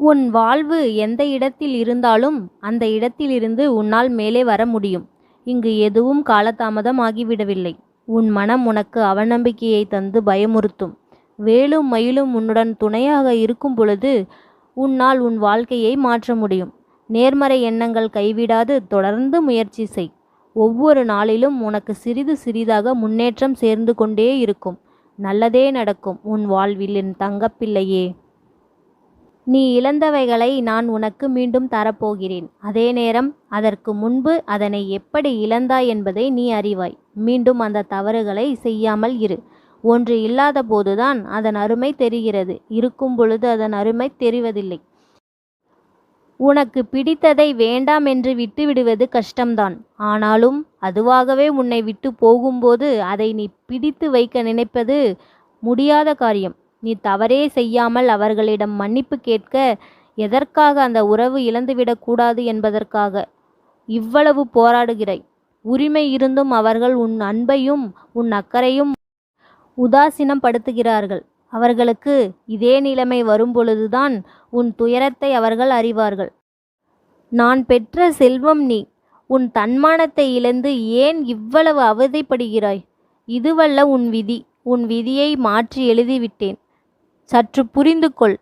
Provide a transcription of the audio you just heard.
உன் வாழ்வு எந்த இடத்தில் இருந்தாலும் அந்த இடத்திலிருந்து உன்னால் மேலே வர முடியும். இங்கு எதுவும் காலதாமதம் ஆகிவிடவில்லை. உன் மனம் உனக்கு அவநம்பிக்கையை தந்து பயமுறுத்தும். வேலும் மயிலும் உன்னுடன் துணையாக இருக்கும் பொழுது உன்னால் உன் வாழ்க்கையை மாற்ற முடியும். நேர்மறை எண்ணங்கள் கைவிடாது தொடர்ந்து முயற்சி செய். ஒவ்வொரு நாளிலும் உனக்கு சிறிது சிறிதாக முன்னேற்றம் சேர்ந்து கொண்டே இருக்கும். நல்லதே நடக்கும் உன் வாழ்வில் என் தங்கப்பிள்ளையே. நீ இழந்தவைகளை நான் உனக்கு மீண்டும் தரப்போகிறேன். அதே நேரம் அதற்கு முன்பு அதனை எப்படி இழந்தாய் என்பதை நீ அறிவாய். மீண்டும் அந்த தவறுகளை செய்யாமல் இரு. ஒன்று இல்லாத போதுதான் அதன் அருமை தெரிகிறது. இருக்கும் பொழுது அதன் அருமை தெரிவதில்லை. உனக்கு பிடித்ததை வேண்டாம் என்று விட்டுவிடுவது கஷ்டம்தான். ஆனாலும் அதுவாகவே உன்னை விட்டு போகும்போது அதை நீ பிடித்து வைக்க நினைப்பது முடியாத காரியம். நீ தவறே செய்யாமல் அவர்களிடம் மன்னிப்பு கேட்க, எதற்காக அந்த உறவு இழந்துவிடக்கூடாது என்பதற்காக இவ்வளவு போராடுகிறாய். உரிமை இருந்தும் அவர்கள் உன் அன்பையும் உன் அக்கறையும் உதாசீனம் படுத்துகிறார்கள். அவர்களுக்கு இதே நிலைமை வரும்பொழுதுதான் உன் துயரத்தை அவர்கள் அறிவார்கள். நான் பெற்ற செல்வம் நீ. உன் தன்மானத்தை இழந்து ஏன் இவ்வளவு அவதிப்படுகிறாய்? இதுவல்ல உன் விதி. உன் விதியை மாற்றி எழுதிவிட்டேன். சற்று புரிந்து கொள்.